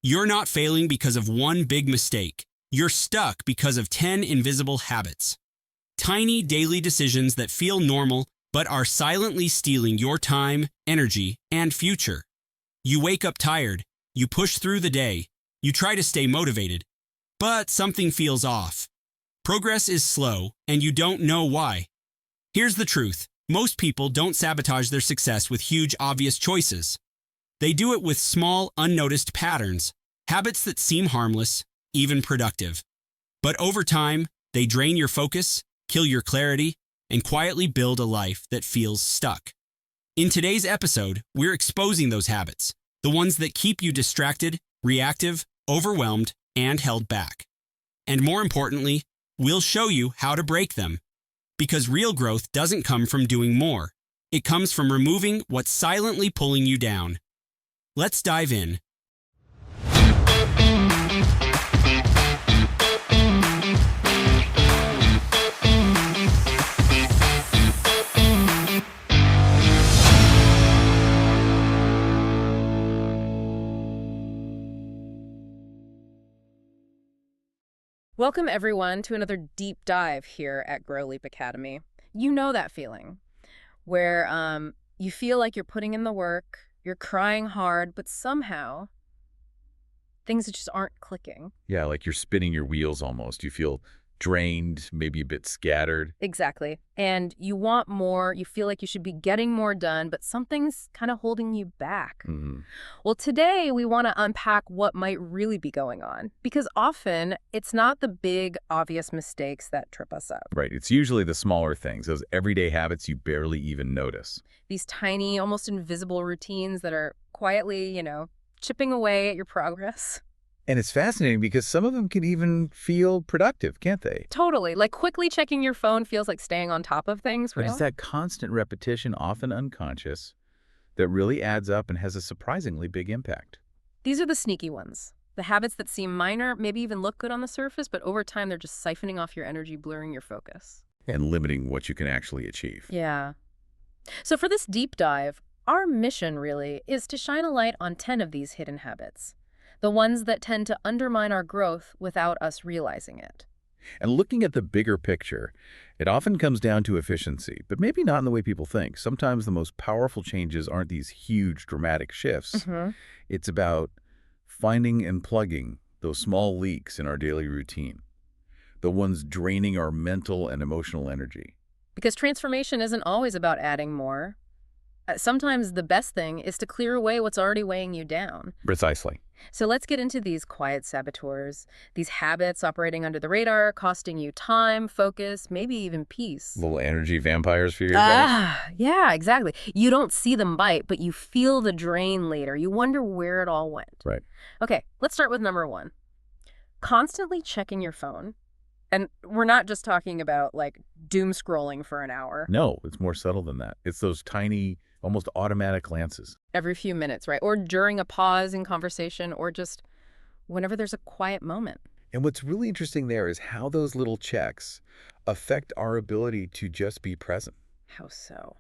You're not failing because of one big mistake. You're stuck because of 10 invisible habits. Tiny daily decisions that feel normal but are silently stealing your time, energy, and future. You wake up tired, you push through the day, you try to stay motivated, but something feels off. Progress is slow, and you don't know why. Here's the truth. Most people don't sabotage their success with huge, obvious choices. They do it with small, unnoticed patterns, habits that seem harmless, even productive. But over time, they drain your focus, kill your clarity, and quietly build a life that feels stuck. In today's episode, we're exposing those habits, the ones that keep you distracted, reactive, overwhelmed, and held back. And more importantly, we'll show you how to break them. Because real growth doesn't come from doing more. It comes from removing what's silently pulling you down. Let's dive in. Welcome, everyone, to another deep dive here at Grow Leap Academy. You know that feeling where you feel like you're putting in the work, you're trying hard, but somehow things just aren't clicking. Yeah, like you're spinning your wheels almost. You feel drained, maybe a bit scattered. Exactly. And you want more, you feel like you should be getting more done, but something's kind of holding you back. Well, today we want to unpack what might really be going on, because often it's not the big, obvious mistakes that trip us up. Right. It's usually the smaller things, those everyday habits you barely even notice. These tiny, almost invisible routines that are quietly, chipping away at your progress. And it's fascinating because some of them can even feel productive, can't they? Totally. Like quickly checking your phone feels like staying on top of things. But it's that constant repetition, often unconscious, that really adds up and has a surprisingly big impact. These are the sneaky ones. The habits that seem minor, maybe even look good on the surface, but over time they're just siphoning off your energy, blurring your focus. And limiting what you can actually achieve. Yeah. So for this deep dive, our mission really is to shine a light on 10 of these hidden habits. The ones that tend to undermine our growth without us realizing it. And looking at the bigger picture, it often comes down to efficiency, but maybe not in the way people think. Sometimes the most powerful changes aren't these huge, dramatic shifts. It's about finding and plugging those small leaks in our daily routine, the ones draining our mental and emotional energy. Because transformation isn't always about adding more. Sometimes the best thing is to clear away what's already weighing you down. Precisely. So let's get into these quiet saboteurs, these habits operating under the radar, costing you time, focus, maybe even peace. Little energy vampires for your Yeah, exactly. You don't see them bite, but you feel the drain later. You wonder where it all went. Right. Okay, let's start with number 1. Constantly checking your phone. And we're not just talking about, like, doom scrolling for an hour. No, it's more subtle than that. It's those tiny, almost automatic glances. Every few minutes, right? Or during a pause in conversation, or just whenever there's a quiet moment. And what's really interesting there is how those little checks affect our ability to just be present. How so?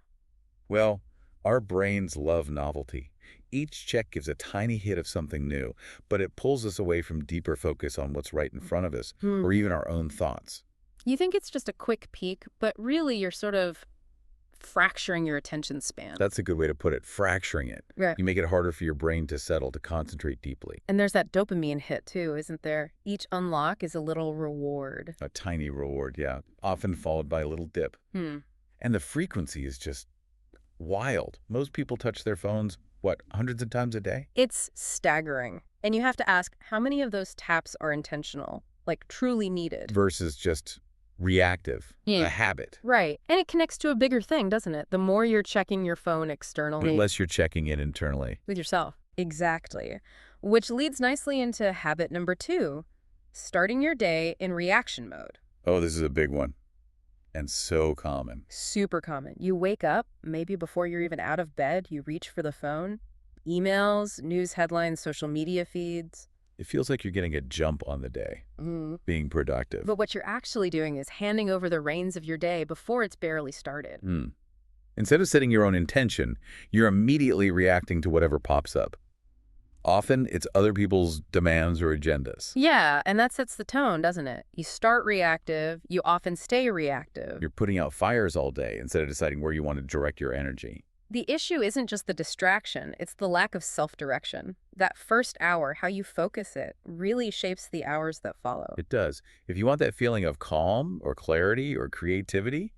Well, our brains love novelty. Each check gives a tiny hit of something new, but it pulls us away from deeper focus on what's right in front of us, or even our own thoughts. You think it's just a quick peek, but really you're sort of fracturing your attention span. That's a good way to put it, fracturing it. Right. You make it harder for your brain to settle, to concentrate deeply. And there's that dopamine hit too, isn't there? Each unlock is a little reward. A tiny reward, yeah, often followed by a little dip. And the frequency is just wild. Most people touch their phones, hundreds of times a day? It's staggering. And you have to ask, how many of those taps are intentional, like truly needed? Versus just reactive, a habit. Right. And it connects to a bigger thing, doesn't it? The more you're checking your phone externally. The less you're checking it internally. With yourself. Exactly. Which leads nicely into habit number 2, starting your day in reaction mode. Oh, this is a big one. And so common. Super common. You wake up, maybe before you're even out of bed, you reach for the phone. Emails, news headlines, social media feeds. It feels like you're getting a jump on the day, being productive. But what you're actually doing is handing over the reins of your day before it's barely started. Instead of setting your own intention, you're immediately reacting to whatever pops up. Often, it's other people's demands or agendas. Yeah, and that sets the tone, doesn't it? You start reactive, you often stay reactive. You're putting out fires all day instead of deciding where you want to direct your energy. The issue isn't just the distraction, it's the lack of self-direction. That first hour, how you focus it, really shapes the hours that follow. It does. If you want that feeling of calm or clarity or creativity,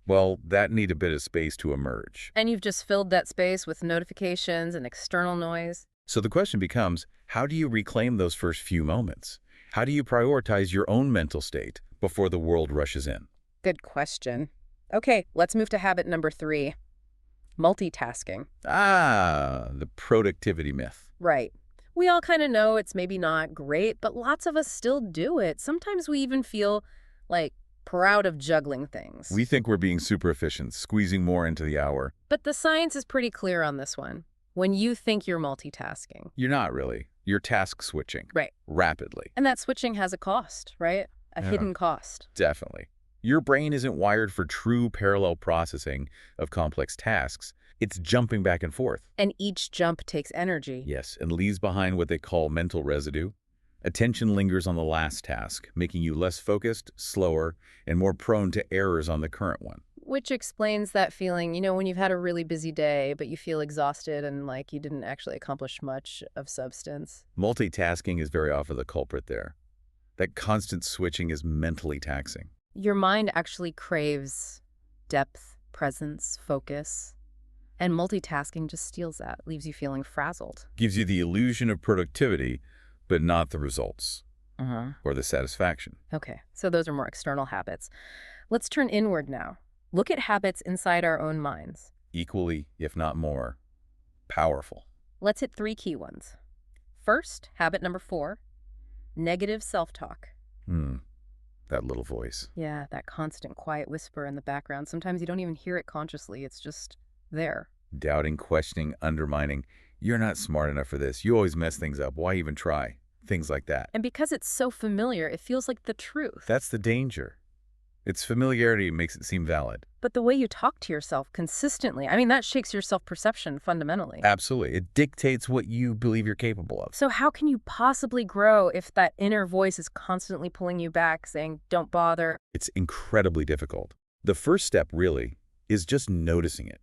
well, that need a bit of space to emerge. And you've just filled that space with notifications and external noise. So the question becomes, how do you reclaim those first few moments? How do you prioritize your own mental state before the world rushes in? Good question. Okay, let's move to habit number 3. Multitasking. The productivity myth. Right. We all kind of know it's maybe not great, but lots of us still do it. Sometimes we even feel like proud of juggling things. We think we're being super efficient, squeezing more into the hour. But the science is pretty clear on this one. When you think you're multitasking. You're not really. You're task switching. Right. Rapidly. And that switching has a cost, right? A Yeah. hidden cost. Definitely. Your brain isn't wired for true parallel processing of complex tasks. It's jumping back and forth. And each jump takes energy. Yes, and leaves behind what they call mental residue. Attention lingers on the last task, making you less focused, slower, and more prone to errors on the current one. Which explains that feeling, when you've had a really busy day, but you feel exhausted and like you didn't actually accomplish much of substance. Multitasking is very often the culprit there. That constant switching is mentally taxing. Your mind actually craves depth, presence, focus. And multitasking just steals that, leaves you feeling frazzled. Gives you the illusion of productivity, but not the results or the satisfaction. Okay, so those are more external habits. Let's turn inward now. Look at habits inside our own minds. Equally, if not more, powerful. Let's hit 3 key ones. First, habit number 4, negative self-talk. That little voice. Yeah, that constant quiet whisper in the background. Sometimes you don't even hear it consciously. It's just there. Doubting, questioning, undermining. You're not smart enough for this. You always mess things up. Why even try? Things like that. And because it's so familiar, it feels like the truth. That's the danger. Its familiarity makes it seem valid. But the way you talk to yourself consistently, that shakes your self-perception fundamentally. Absolutely. It dictates what you believe you're capable of. So how can you possibly grow if that inner voice is constantly pulling you back, saying, don't bother? It's incredibly difficult. The first step, really, is just noticing it.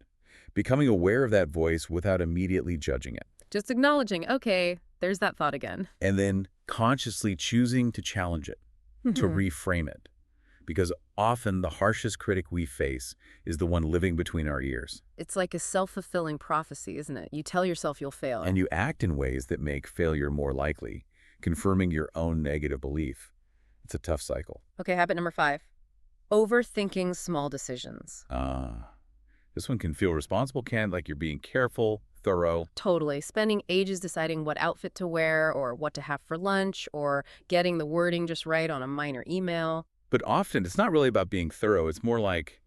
Becoming aware of that voice without immediately judging it. Just acknowledging, okay, there's that thought again. And then consciously choosing to challenge it, to reframe it. Because often the harshest critic we face is the one living between our ears. It's like a self-fulfilling prophecy, isn't it? You tell yourself you'll fail. And you act in ways that make failure more likely, confirming your own negative belief. It's a tough cycle. Okay, habit number 5. Overthinking small decisions. This one can feel responsible, like you're being careful, thorough. Totally. Spending ages deciding what outfit to wear or what to have for lunch or getting the wording just right on a minor email. But often it's not really about being thorough. It's more like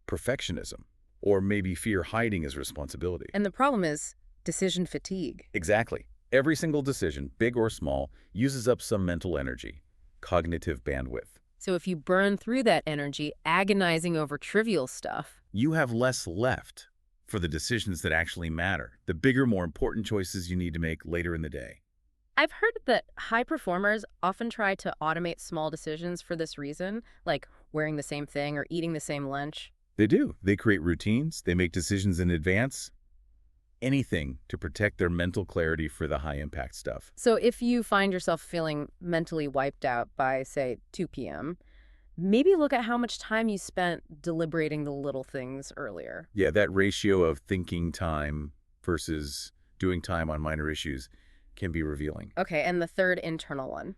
perfectionism or maybe fear hiding as responsibility. And the problem is decision fatigue. Exactly. Every single decision, big or small, uses up some mental energy, cognitive bandwidth. So if you burn through that energy agonizing over trivial stuff, you have less left for the decisions that actually matter, the bigger, more important choices you need to make later in the day. I've heard that high performers often try to automate small decisions for this reason, like wearing the same thing or eating the same lunch. They do. They create routines. They make decisions in advance. Anything to protect their mental clarity for the high-impact stuff. So if you find yourself feeling mentally wiped out by, say, 2 p.m., maybe look at how much time you spent deliberating the little things earlier. Yeah, that ratio of thinking time versus doing time on minor issues can be revealing. Okay, and the third internal one,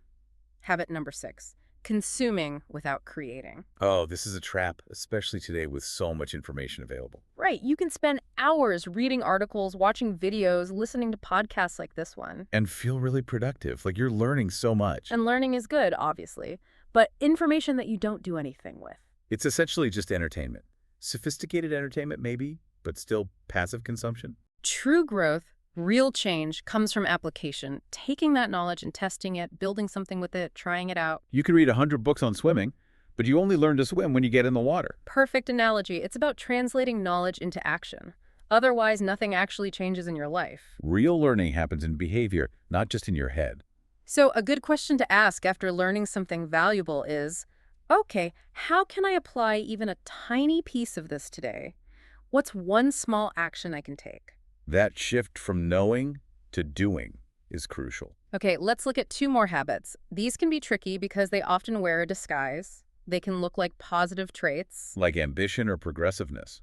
habit number 6, consuming without creating. Oh, this is a trap, especially today with so much information available. Right, you can spend hours reading articles, watching videos, listening to podcasts like this one. And feel really productive, like you're learning so much. And learning is good, obviously, but information that you don't do anything with. It's essentially just entertainment. Sophisticated entertainment, maybe, but still passive consumption. True growth, real change comes from application, taking that knowledge and testing it, building something with it, trying it out. You can read 100 books on swimming, but you only learn to swim when you get in the water. Perfect analogy. It's about translating knowledge into action. Otherwise, nothing actually changes in your life. Real learning happens in behavior, not just in your head. So a good question to ask after learning something valuable is, okay, how can I apply even a tiny piece of this today? What's one small action I can take? That shift from knowing to doing is crucial. Okay, let's look at two more habits. These can be tricky because they often wear a disguise. They can look like positive traits. Like ambition or progressiveness.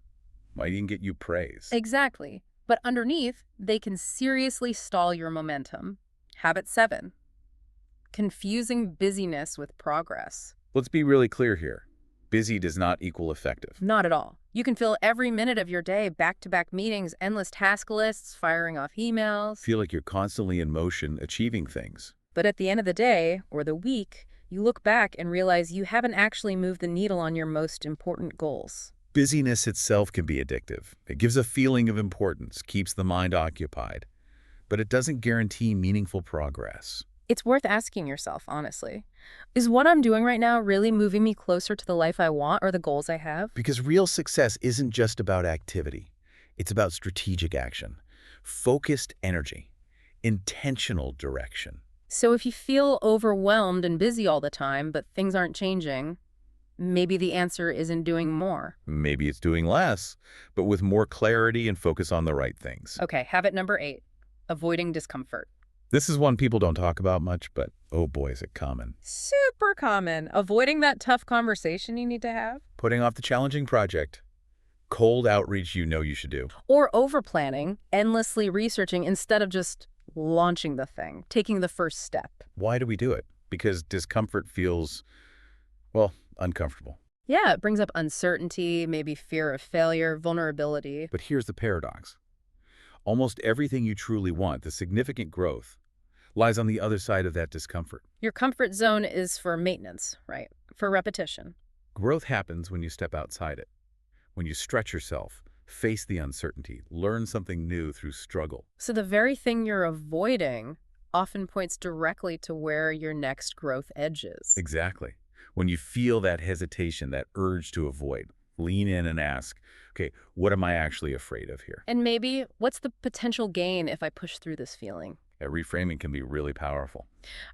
Might even get you praise. Exactly. But underneath, they can seriously stall your momentum. Habit 7. Confusing busyness with progress. Let's be really clear here. Busy does not equal effective. Not at all. You can fill every minute of your day back-to-back meetings, endless task lists, firing off emails. Feel like you're constantly in motion, achieving things. But at the end of the day, or the week, you look back and realize you haven't actually moved the needle on your most important goals. Busyness itself can be addictive. It gives a feeling of importance, keeps the mind occupied, but it doesn't guarantee meaningful progress. It's worth asking yourself, honestly. Is what I'm doing right now really moving me closer to the life I want or the goals I have? Because real success isn't just about activity. It's about strategic action, focused energy, intentional direction. So if you feel overwhelmed and busy all the time, but things aren't changing, maybe the answer isn't doing more. Maybe it's doing less, but with more clarity and focus on the right things. Okay, habit number 8, avoiding discomfort. This is one people don't talk about much, but oh boy, is it common. Super common. Avoiding that tough conversation you need to have. Putting off the challenging project, cold outreach you know you should do. Or over-planning, endlessly researching instead of just launching the thing, taking the first step. Why do we do it? Because discomfort feels, well, uncomfortable. Yeah, it brings up uncertainty, maybe fear of failure, vulnerability. But here's the paradox. Almost everything you truly want, the significant growth, lies on the other side of that discomfort. Your comfort zone is for maintenance, right? For repetition. Growth happens when you step outside it, when you stretch yourself, face the uncertainty, learn something new through struggle. So the very thing you're avoiding often points directly to where your next growth edge is. Exactly. When you feel that hesitation, that urge to avoid, lean in and ask, okay, what am I actually afraid of here? And maybe, what's the potential gain if I push through this feeling? That reframing can be really powerful.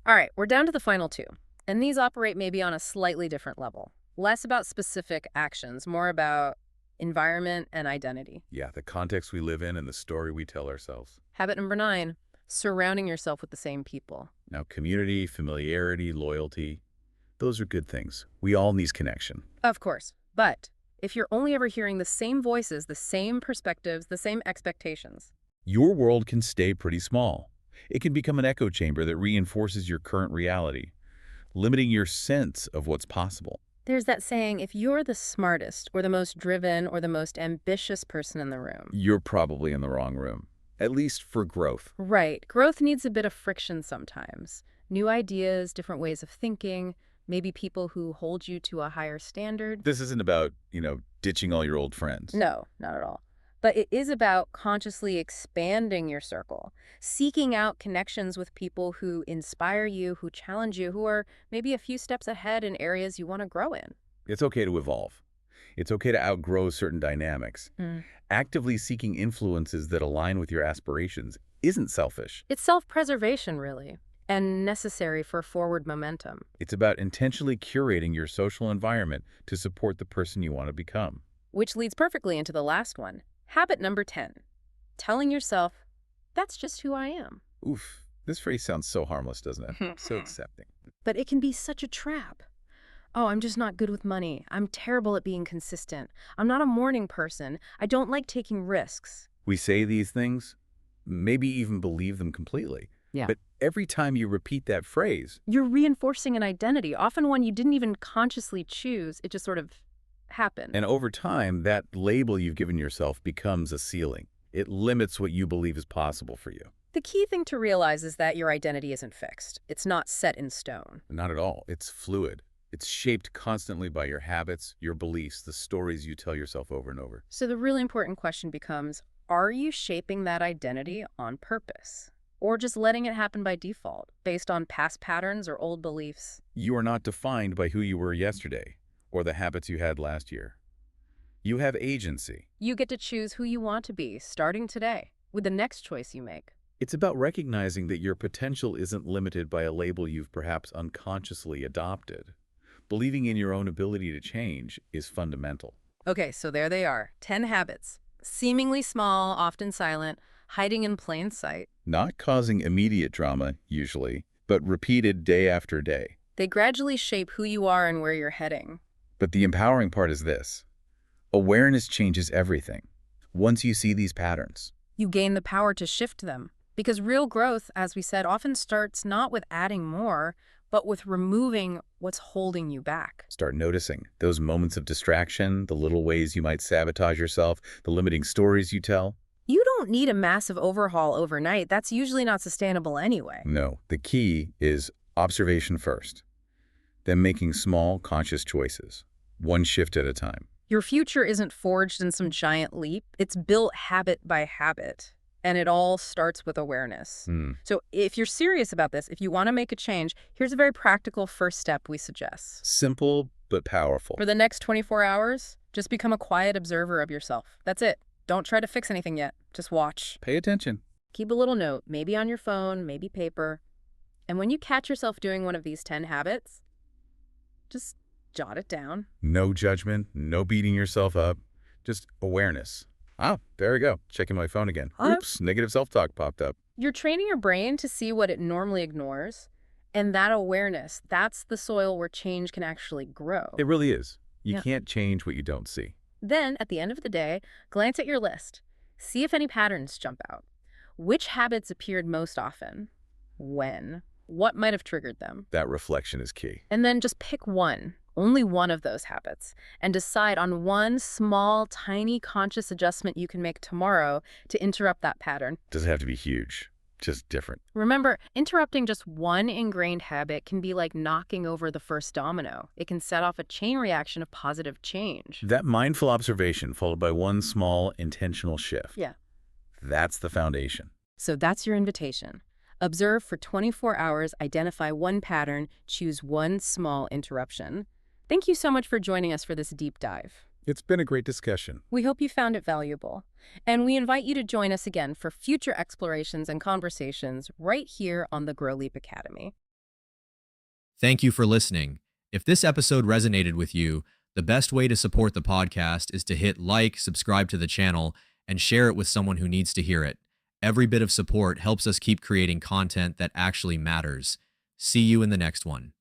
All right, we're down to the final two. And these operate maybe on a slightly different level. Less about specific actions, more about environment and identity. Yeah, the context we live in and the story we tell ourselves. Habit number 9, surrounding yourself with the same people. Now, community, familiarity, loyalty, those are good things. We all need connection. Of course. But if you're only ever hearing the same voices, the same perspectives, the same expectations, Your world can stay pretty small. It can become an echo chamber that reinforces your current reality, limiting your sense of what's possible. there's that saying, if you're the smartest or the most driven or the most ambitious person in the room. You're probably in the wrong room, at least for growth. Right. Growth needs a bit of friction sometimes. New ideas, different ways of thinking, maybe people who hold you to a higher standard. This isn't about, ditching all your old friends. No, not at all. But it is about consciously expanding your circle, seeking out connections with people who inspire you, who challenge you, who are maybe a few steps ahead in areas you want to grow in. It's okay to evolve. It's okay to outgrow certain dynamics. Actively seeking influences that align with your aspirations isn't selfish. It's self-preservation, really, and necessary for forward momentum. It's about intentionally curating your social environment to support the person you want to become. Which leads perfectly into the last one. Habit number 10, telling yourself, that's just who I am. Oof, this phrase sounds so harmless, doesn't it? So accepting. But it can be such a trap. Oh, I'm just not good with money. I'm terrible at being consistent. I'm not a morning person. I don't like taking risks. We say these things, maybe even believe them completely. Yeah. But every time you repeat that phrase, You're reinforcing an identity, often one you didn't even consciously choose. It just sort of happened. and over time, that label you've given yourself becomes a ceiling. It limits what you believe is possible for you. The key thing to realize is that your identity isn't fixed. It's not set in stone. Not at all. It's fluid. It's shaped constantly by your habits, your beliefs, the stories you tell yourself over and over. So the really important question becomes, are you shaping that identity on purpose? Or just letting it happen by default, based on past patterns or old beliefs? You are not defined by who you were yesterday or the habits you had last year. You have agency. You get to choose who you want to be, starting today, with the next choice you make. It's about recognizing that your potential isn't limited by a label you've perhaps unconsciously adopted. Believing in your own ability to change is fundamental. Okay, so there they are, 10 habits. Seemingly small, often silent, hiding in plain sight. Not causing immediate drama, usually, but repeated day after day. They gradually shape who you are and where you're heading. But the empowering part is this. Awareness changes everything. Once you see these patterns, You gain the power to shift them. Because real growth, as we said, often starts not with adding more, but with removing what's holding you back. start noticing those moments of distraction, the little ways you might sabotage yourself, the limiting stories you tell. You don't need a massive overhaul overnight. That's usually not sustainable anyway. No, the key is observation first, then making small, conscious choices, one shift at a time. Your future isn't forged in some giant leap. It's built habit by habit. And it all starts with awareness. So if you're serious about this, if you want to make a change, here's a very practical first step we suggest. Simple but powerful. For the next 24 hours, just become a quiet observer of yourself. That's it. Don't try to fix anything yet. Just watch. Pay attention. Keep a little note, maybe on your phone, maybe paper. And when you catch yourself doing one of these 10 habits, just jot it down. No judgment, no beating yourself up, just awareness. Ah, there we go. Checking my phone again. Oops, negative self-talk popped up. You're training your brain to see what it normally ignores. And that awareness, that's the soil where change can actually grow. It really is. You Yeah. can't change what you don't see. Then, at the end of the day, glance at your list. See if any patterns jump out. Which habits appeared most often? When? What might have triggered them? That reflection is key. And then just pick one, only one of those habits, and decide on one small, tiny conscious adjustment you can make tomorrow to interrupt that pattern. Doesn't have to be huge, just different. Remember, interrupting just one ingrained habit can be like knocking over the first domino. It can set off a chain reaction of positive change. That mindful observation followed by one small intentional shift. Yeah. That's the foundation. So that's your invitation. Observe for 24 hours, identify one pattern, choose one small interruption. Thank you so much for joining us for this deep dive. It's been a great discussion. We hope you found it valuable. And we invite you to join us again for future explorations and conversations right here on the Grow Leap Academy. Thank you for listening. If this episode resonated with you, the best way to support the podcast is to hit like, subscribe to the channel, and share it with someone who needs to hear it. Every bit of support helps us keep creating content that actually matters. See you in the next one.